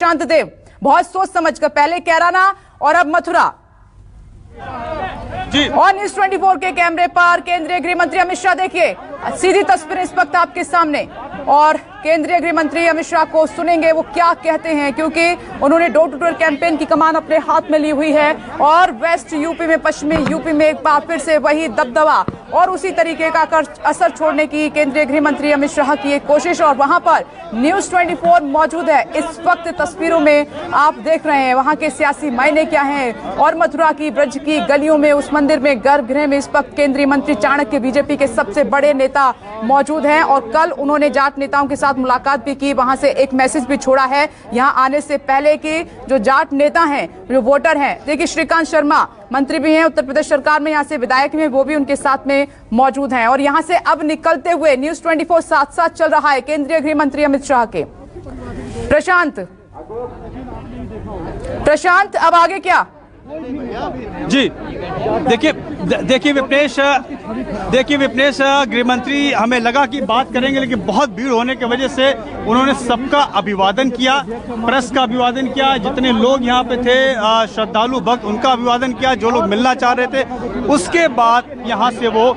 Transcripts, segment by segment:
प्रशांत देव, बहुत सोच समझकर, पहले कैराना और अब मथुरा। जी, और न्यूज 24 के कैमरे पर केंद्रीय गृह मंत्री अमित शाह, देखिए सीधी तस्वीरें इस वक्त आपके सामने, और केंद्रीय गृह मंत्री अमित शाह को सुनेंगे वो क्या कहते हैं, क्योंकि उन्होंने डोर टू डोर कैंपेन की कमान अपने हाथ में ली हुई है और वेस्ट यूपी में, पश्चिमी यूपी में एक बार फिर से वही दबदबा और उसी तरीके का असर छोड़ने की केंद्रीय गृह मंत्री अमित शाह की एक कोशिश। और वहां पर न्यूज 24 मौजूद है इस वक्त। तस्वीरों में आप देख रहे हैं वहां के सियासी मायने क्या हैं, और मथुरा की, ब्रज की गलियों में, उस मंदिर में, गर्भगृह में इस वक्त केंद्रीय मंत्री चाणक्य, बीजेपी के सबसे बड़े नेता मौजूद हैं। और कल उन्होंने जाट नेताओं के साथ मुलाकात भी की, वहां से एक मैसेज भी छोड़ा है यहां आने से पहले कि जो जाट नेता हैं, जो वोटर हैं, देखिए श्रीकांत शर्मा मंत्री भी हैं उत्तर प्रदेश सरकार में, यहां से विधायक में, वो भी उनके साथ में मौजूद हैं। और यहां से अब निकलते हुए न्यूज 24 साथ साथ चल रहा है केंद्रीय गृह मंत्री अमित शाह के। प्रशांत अब आगे क्या? जी, देखिए विपनेश, गृह मंत्री हमें लगा कि बात करेंगे, लेकिन बहुत भीड़ होने की वजह से उन्होंने सबका अभिवादन किया, प्रेस का अभिवादन किया, जितने लोग यहाँ पे थे श्रद्धालु भक्त, उनका अभिवादन किया, जो लोग मिलना चाह रहे थे। उसके बाद यहाँ से वो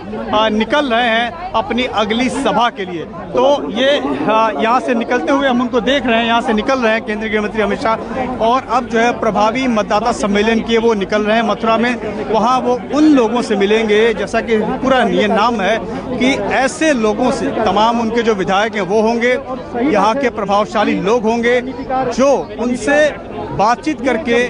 निकल रहे हैं अपनी अगली सभा के लिए। तो ये यहाँ से निकलते हुए हम उनको देख रहे हैं, यहाँ से निकल रहे हैं केंद्रीय गृह मंत्री अमित शाह, और अब जो है प्रभावी मतदाता सम्मेलन किए वो निकल रहे हैं मथुरा में। वहाँ वो उन लोगों से मिलेंगे, जैसा कि पूरा ये नाम है कि ऐसे लोगों से, तमाम उनके जो विधायक हैं वो होंगे, यहाँ के प्रभावशाली लोग होंगे, जो उनसे बातचीत करके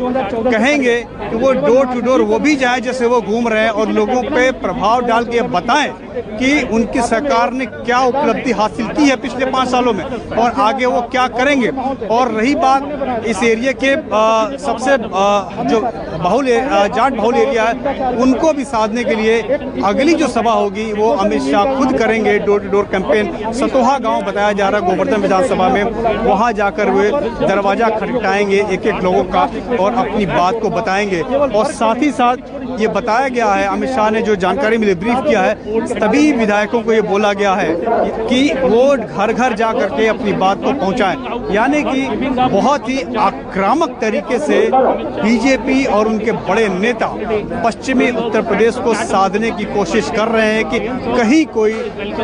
कहेंगे कि वो डोर टू डोर वो भी जाएं जैसे वो घूम रहे हैं, और लोगों पे प्रभाव डाल के बताएं कि उनकी सरकार ने क्या उपलब्धि हासिल की है पिछले 5 सालों में और आगे वो क्या करेंगे। और रही बात इस एरिया के सबसे जो जाट बहुल एरिया है, उनको भी साधने के लिए अगली जो सभा होगी वो अमित शाह खुद करेंगे। Door to door campaign Satoha गांव बताया जा रहा है गोवर्धन विधानसभा में, वहां जाकर वे दरवाजा खटखटाएंगे एक एक लोगों का और अपनी बात को बताएंगे। और साथ ही साथ ये बताया गया है, अमित शाह ने जो जानकारी मिली, ब्रीफ किया है, सभी विधायकों को ये बोला गया है कि वो घर घर जा करके अपनी बात को पहुंचाएं। यानी कि बहुत ही आक्रामक तरीके से बीजेपी और उनके बड़े नेता पश्चिमी उत्तर प्रदेश को साधने की कोशिश कर रहे हैं कि कहीं कोई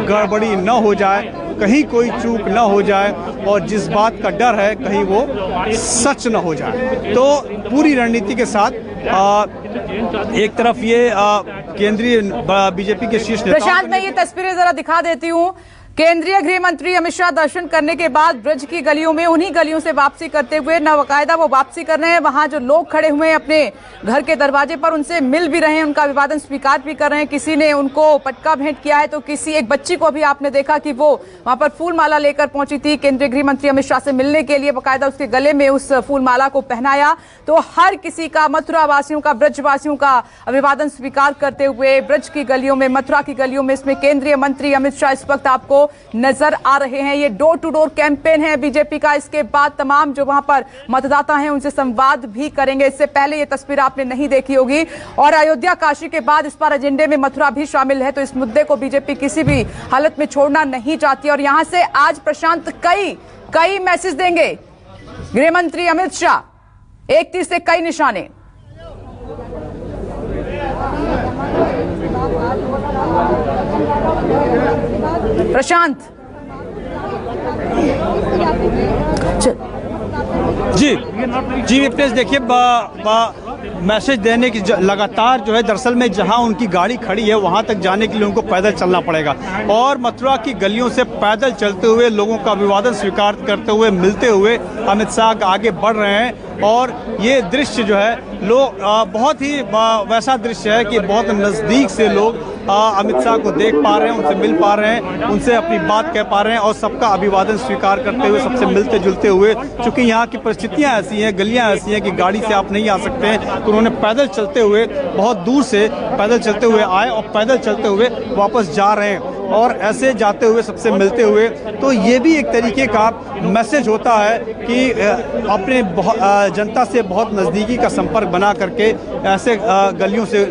गड़बड़ी न हो जाए, कहीं कोई चूक न हो जाए, और जिस बात का डर है कहीं वो सच न हो जाए। तो पूरी रणनीति के साथ एक तरफ ये केंद्रीय बीजेपी के शीर्ष नेता। प्रशांत, मैं ये तस्वीरें जरा दिखा देती हूँ। केंद्रीय गृह मंत्री अमित शाह दर्शन करने के बाद ब्रज की गलियों में, उन्हीं गलियों से वापसी करते हुए, बाकायदा वो वापसी कर रहे हैं। वहां जो लोग खड़े हुए हैं अपने घर के दरवाजे पर, उनसे मिल भी रहे हैं, उनका अभिवादन स्वीकार भी कर रहे हैं। किसी ने उनको पटका भेंट किया है, तो किसी एक बच्ची को भी आपने देखा कि वो वहां पर फूल माला लेकर पहुंची थी केंद्रीय गृह मंत्री अमित शाह से मिलने के लिए, बाकायदा उसके गले में उस फूल माला को पहनाया। तो हर किसी का, मथुरा वासियों का, ब्रज वासियों का अभिवादन स्वीकार करते हुए ब्रज की गलियों में, मथुरा की गलियों में, इसमें केंद्रीय मंत्री अमित शाह इस वक्त आपको नजर आ रहे हैं। ये डोर टू डोर कैंपेन है बीजेपी का। इसके बाद तमाम जो वहां पर मतदाता हैं उनसे संवाद भी करेंगे। इससे पहले ये तस्वीर आपने नहीं देखी होगी। और अयोध्या काशी के बाद इस बार एजेंडे में मथुरा भी शामिल है, तो इस मुद्दे को बीजेपी किसी भी हालत में छोड़ना नहीं चाहती। और यहां से आज प्रशांत कई मैसेज देंगे गृह मंत्री अमित शाह, एक तीर से कई निशाने। प्रशांत जी विपनेश, देखिए मैसेज देने की लगातार जो है, दरअसल में जहां उनकी गाड़ी खड़ी है वहां तक जाने के लिए उनको पैदल चलना पड़ेगा, और मथुरा की गलियों से पैदल चलते हुए लोगों का अभिवादन स्वीकार करते हुए, मिलते हुए अमित शाह आगे बढ़ रहे हैं। और ये दृश्य जो है लोग बहुत ही वैसा दृश्य है कि बहुत नज़दीक से लोग अमित शाह को देख पा रहे हैं, उनसे मिल पा रहे हैं, उनसे अपनी बात कह पा रहे हैं, और सबका अभिवादन स्वीकार करते हुए, सबसे मिलते जुलते हुए। क्योंकि यहाँ की परिस्थितियाँ ऐसी हैं, गलियाँ ऐसी हैं कि गाड़ी से आप नहीं आ सकते हैं, तो उन्होंने पैदल चलते हुए, बहुत दूर से पैदल चलते हुए आए और पैदल चलते हुए वापस जा रहे हैं। और ऐसे जाते हुए सबसे मिलते हुए, तो ये भी एक तरीके का मैसेज होता है कि अपने जनता से बहुत नज़दीकी का संपर्क बना करके ऐसे गलियों से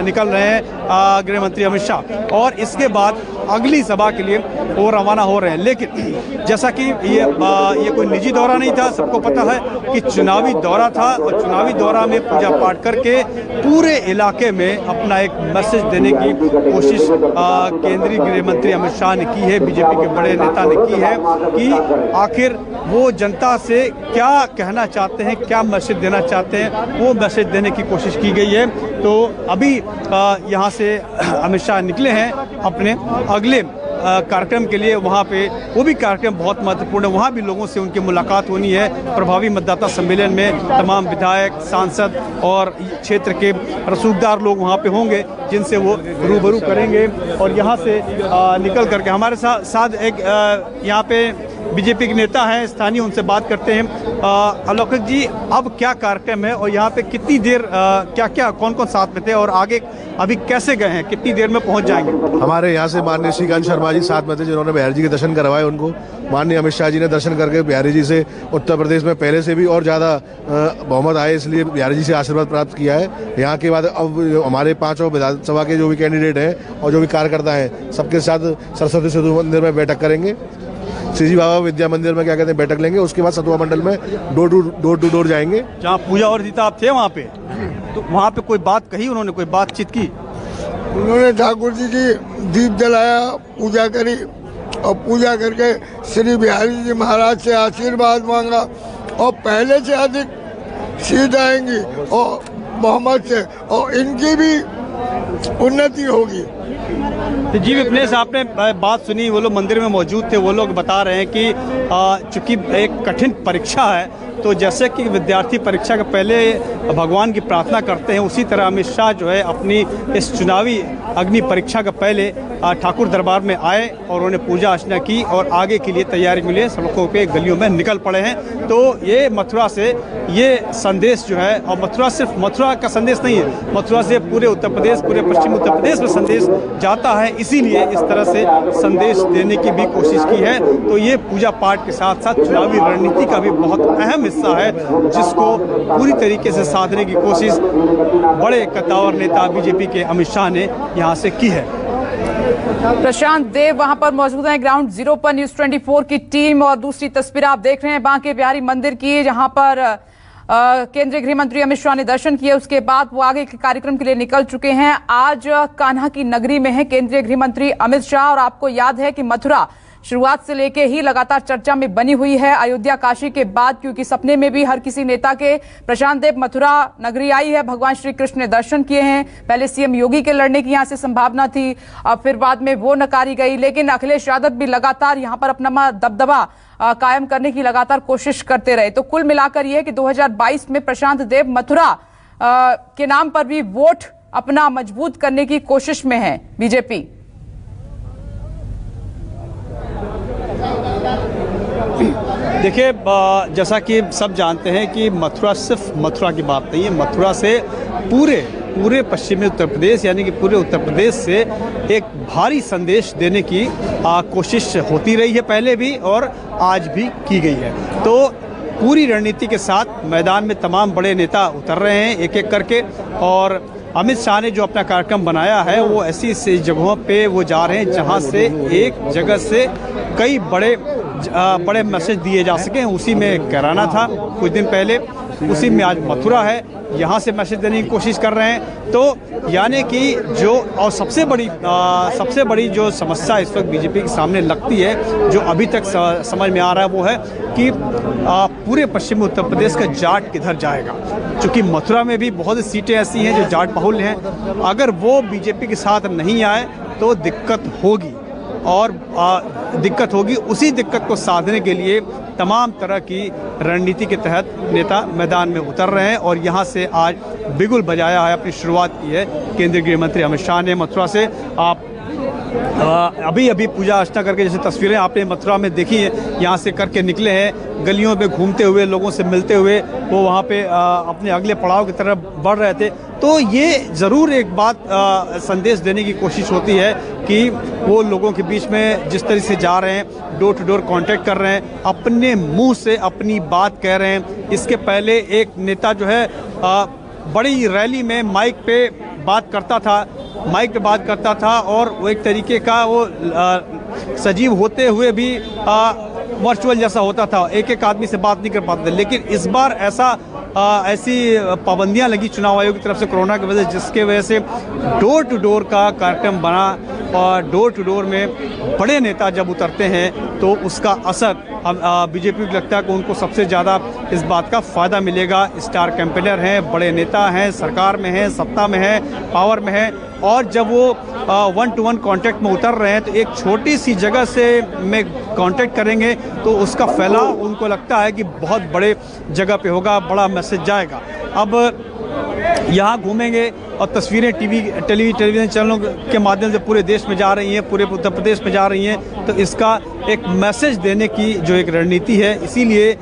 निकल रहे हैं गृह मंत्री अमित शाह। और इसके बाद अगली सभा के लिए वो रवाना हो रहे हैं। लेकिन जैसा कि ये कोई निजी दौरा नहीं था, सबको पता है कि चुनावी दौरा था और चुनावी दौरा में पूजा पाठ करके पूरे इलाके में अपना एक मैसेज देने की कोशिश केंद्रीय गृह मंत्री अमित शाह ने की है, बीजेपी के बड़े नेता ने की है कि आखिर वो जनता से क्या कहना चाहते हैं, क्या मैसेज देना चाहते हैं, वो मैसेज देने की कोशिश की गई है। तो अभी यहाँ से अमित शाह निकले हैं अपने अगले कार्यक्रम के लिए। वहाँ पे वो भी कार्यक्रम बहुत महत्वपूर्ण है, वहाँ भी लोगों से उनकी मुलाकात होनी है। प्रभावी मतदाता सम्मेलन में तमाम विधायक, सांसद और क्षेत्र के रसूखदार लोग वहाँ पे होंगे जिनसे वो रूबरू करेंगे। और यहाँ से निकल करके हमारे साथ एक यहाँ पे बीजेपी के नेता हैं स्थानीय, उनसे बात करते हैं। अलौकिक जी, अब क्या कार्यक्रम है और यहाँ पे कितनी देर क्या कौन कौन साथ में थे और आगे अभी कैसे गए हैं, कितनी देर में पहुँच जाएंगे? हमारे यहाँ से माननीय श्रीकांत शर्मा जी साथ में थे जिन्होंने बिहारी जी के दर्शन करवाए। उनको माननीय अमित शाह जी ने दर्शन करके बिहारी जी से उत्तर प्रदेश में पहले से भी और ज़्यादा बहुमत आए, इसलिए बिहारी जी से आशीर्वाद प्राप्त किया है। यहाँ के बाद अब हमारे 5 विधानसभा के जो भी कैंडिडेट हैं और जो भी कार्यकर्ता हैं सबके साथ सरस्वती सेतु मंदिर में बैठक करेंगे, श्रीजी बाबा विद्या मंदिर में क्या कहते हैं बैठक लेंगे। उसके बाद सतुआ मंडल में डोर टू डोर जाएंगे। जहाँ पूजा और जीता आप थे वहाँ पे, तो वहाँ पे कोई बात कही उन्होंने, कोई बातचीत की? उन्होंने ठाकुर जी की दीप जलाया, पूजा करी और पूजा करके श्री बिहारी जी महाराज से आशीर्वाद मांगा और पहले से अधिक सीट आएंगी और बहुमत से और इनकी भी उन्नति होगी। तो जी विपनेश, आपने बात सुनी, वो लोग मंदिर में मौजूद थे, वो लोग बता रहे हैं कि चूंकि एक कठिन परीक्षा है, तो जैसे कि विद्यार्थी परीक्षा के पहले भगवान की प्रार्थना करते हैं, उसी तरह अमित शाह जो है अपनी इस चुनावी अग्नि परीक्षा के पहले ठाकुर दरबार में आए और उन्होंने पूजा अर्चना की और आगे के लिए तैयारी के लिए सड़कों पे गलियों में निकल पड़े हैं। तो ये मथुरा से ये संदेश जो है, और मथुरा सिर्फ मथुरा का संदेश नहीं है, मथुरा से पूरे उत्तर प्रदेश, पूरे पश्चिम उत्तर प्रदेश में संदेश जाता है, इसीलिए इस तरह से संदेश देने की भी कोशिश की है। तो ये पूजा पाठ के साथ साथ चुनावी रणनीति का भी बहुत अहम हिस्सा है, जिसको पूरी तरीके से साधने की कोशिश बड़े कद्दावर नेता बीजेपी के अमित शाह ने यहाँ से की है। प्रशांत देव वहां पर मौजूद हैं ग्राउंड जीरो पर न्यूज 24 की टीम। और दूसरी तस्वीर आप देख रहे हैं बांके बिहारी मंदिर की, जहां पर केंद्रीय गृह मंत्री अमित शाह ने दर्शन किए, उसके बाद वो आगे के कार्यक्रम के लिए निकल चुके हैं। आज कान्हा की नगरी में है केंद्रीय गृह मंत्री अमित शाह। और आपको याद है कि मथुरा शुरुआत से लेके ही लगातार चर्चा में बनी हुई है अयोध्या काशी के बाद, क्योंकि सपने में भी हर किसी नेता के प्रशांत देव मथुरा नगरी आई है, भगवान श्री कृष्ण ने दर्शन किए हैं। पहले सीएम योगी के लड़ने की यहां से संभावना थी, अब फिर बाद में वो नकारी गई, लेकिन अखिलेश यादव भी लगातार यहां पर अपना दबदबा कायम करने की लगातार कोशिश करते रहे। तो कुल मिलाकर यह है कि 2022 में प्रशांत देव मथुरा के नाम पर भी वोट अपना मजबूत करने की कोशिश में है बीजेपी। देखिए, जैसा कि सब जानते हैं कि मथुरा सिर्फ मथुरा की बात नहीं है, मथुरा से पूरे पश्चिमी उत्तर प्रदेश यानी कि पूरे उत्तर प्रदेश से एक भारी संदेश देने की कोशिश होती रही है, पहले भी और आज भी की गई है। तो पूरी रणनीति के साथ मैदान में तमाम बड़े नेता उतर रहे हैं एक एक करके, और अमित शाह ने जो अपना कार्यक्रम बनाया है वो ऐसी जगहों पे वो जा रहे हैं जहां से एक जगह से कई बड़े मैसेज दिए जा सकें। उसी में कैराना था कुछ दिन पहले, उसी में आज मथुरा है, यहाँ से मैसेज देने की कोशिश कर रहे हैं। तो यानी कि जो और सबसे बड़ी जो समस्या इस वक्त बीजेपी के सामने लगती है, जो अभी तक समझ में आ रहा है, वो है कि पूरे पश्चिमी उत्तर प्रदेश का जाट किधर जाएगा। चूँकि मथुरा में भी बहुत सी सीटें ऐसी हैं जो जाट बहुल हैं, अगर वो बीजेपी के साथ नहीं आए तो दिक्कत होगी और दिक्कत होगी। उसी दिक्कत को साधने के लिए तमाम तरह की रणनीति के तहत नेता मैदान में उतर रहे हैं और यहाँ से आज बिगुल बजाया है, अपनी शुरुआत की है केंद्रीय गृह मंत्री अमित शाह ने मथुरा से। आप अभी अभी पूजा अर्चना करके, जैसे तस्वीरें आपने मथुरा में देखी हैं, यहाँ से करके निकले हैं, गलियों में घूमते हुए, लोगों से मिलते हुए वो वहाँ पे अपने अगले पड़ाव की तरफ बढ़ रहे थे। तो ये ज़रूर एक बात संदेश देने की कोशिश होती है कि वो लोगों के बीच में जिस तरह से जा रहे हैं, डोर टू डोर कांटेक्ट कर रहे हैं, अपने मुंह से अपनी बात कह रहे हैं। इसके पहले एक नेता जो है बड़ी रैली में माइक पे बात करता था और वो एक तरीके का वो सजीव होते हुए भी वर्चुअल जैसा होता था, एक आदमी से बात नहीं कर पाते थे। लेकिन इस बार ऐसी पाबंदियां लगी चुनाव आयोग की तरफ से कोरोना की वजह से, जिसके वजह से डोर टू डोर का कार्यक्रम बना और डोर टू डोर में बड़े नेता जब उतरते हैं तो उसका असर बीजेपी को लगता है कि उनको सबसे ज़्यादा इस बात का फ़ायदा मिलेगा। स्टार कैंपेनर हैं, बड़े नेता हैं, सरकार में हैं, सत्ता में हैं, पावर में हैं, और जब वो 1-to-1 कांटेक्ट में उतर रहे हैं तो एक छोटी सी जगह से में कांटेक्ट करेंगे तो उसका फैलाव उनको लगता है कि बहुत बड़े जगह पे होगा, बड़ा मैसेज जाएगा। अब यहाँ घूमेंगे और तस्वीरें टेलीविज़न चैनलों के माध्यम से पूरे देश में जा रही हैं, पूरे उत्तर प्रदेश में जा रही हैं। तो इसका एक मैसेज देने की जो एक रणनीति है, इसीलिए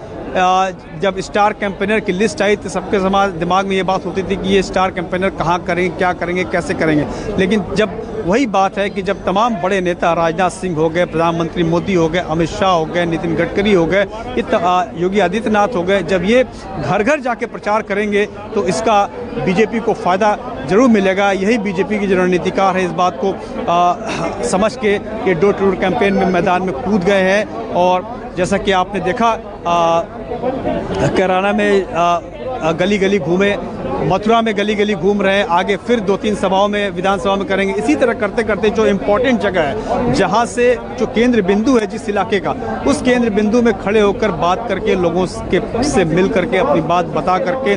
जब स्टार कैंपेनर की लिस्ट आई तो सबके दिमाग में ये बात होती थी कि ये स्टार कैंपेनर कहाँ करेंगे, क्या करेंगे, कैसे करेंगे। लेकिन जब वही बात है कि जब तमाम बड़े नेता, राजनाथ सिंह हो गए, प्रधानमंत्री मोदी हो गए, अमित शाह हो गए, नितिन गडकरी हो गए, योगी आदित्यनाथ हो गए, जब ये घर घर जाके प्रचार करेंगे तो इसका बीजेपी को फ़ायदा जरूर मिलेगा। यही बीजेपी की जो रणनीतिकार है इस बात को समझ के ये डोर टू डोर कैंपेन में मैदान में कूद गए हैं। और जैसा कि आपने देखा कैराना में गली गली घूमे, मथुरा में गली गली घूम रहे हैं, आगे फिर 2-3 सभाओं में, विधानसभा में करेंगे। इसी तरह करते करते जो इम्पोर्टेंट जगह है, जहां से जो केंद्र बिंदु है जिस इलाके का, उस केंद्र बिंदु में खड़े होकर बात करके, लोगों से मिल करके, अपनी बात बता करके,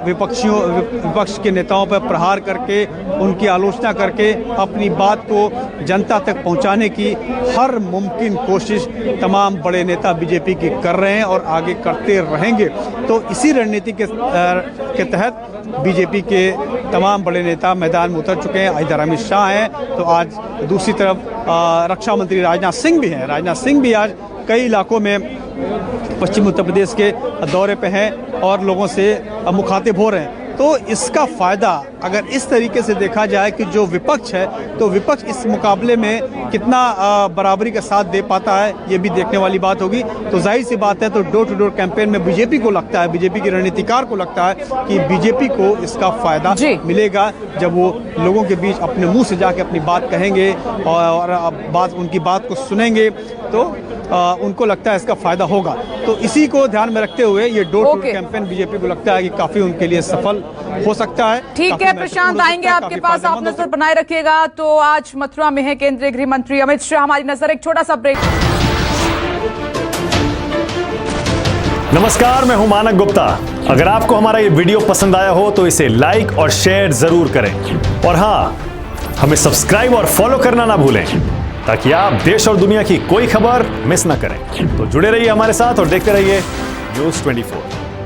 विपक्ष के नेताओं पर प्रहार करके, उनकी आलोचना करके अपनी बात को जनता तक पहुंचाने की हर मुमकिन कोशिश तमाम बड़े नेता बीजेपी की कर रहे हैं और आगे करते रहेंगे। तो इसी रणनीति के तहत बीजेपी के तमाम बड़े नेता मैदान में उतर चुके हैं। इधर अमित शाह हैं तो आज दूसरी तरफ रक्षा मंत्री राजनाथ सिंह भी हैं। राजनाथ सिंह भी आज कई इलाकों में पश्चिम उत्तर प्रदेश के दौरे पे हैं और लोगों से मुखातिब हो रहे हैं। तो इसका फ़ायदा अगर इस तरीके से देखा जाए कि जो विपक्ष है, तो विपक्ष इस मुकाबले में कितना बराबरी का साथ दे पाता है, ये भी देखने वाली बात होगी। तो जाहिर सी बात है, तो डोर टू डोर कैंपेन में बीजेपी को लगता है, बीजेपी के रणनीतिकार को लगता है कि बीजेपी को इसका फ़ायदा मिलेगा जब वो लोगों के बीच अपने मुंह से जाके अपनी बात कहेंगे और उनकी बात को सुनेंगे, तो उनको लगता है इसका फ़ायदा होगा। तो इसी को ध्यान में रखते हुए ये door to door campaign BJP को लगता है कि काफ़ी उनके लिए सफल हो सकता है। ठीक है प्रशांत, आएंगे आपके पास, आप नजर बनाए रखिएगा। तो आज मथुरा में है केंद्रीय गृह मंत्री अमित शाह, हमारी नजर एक छोटा सा ब्रेक। नमस्कार, मैं हूं मानक गुप्ता। अगर आपको हमारा ये वीडियो पसंद आया हो तो इसे लाइक और शेयर जरूर करें, और हाँ, हमें सब्सक्राइब और फॉलो करना ना भूलें ताकि आप देश और दुनिया की कोई खबर मिस ना करें। तो जुड़े रहिए हमारे साथ और देखते रहिए News 24।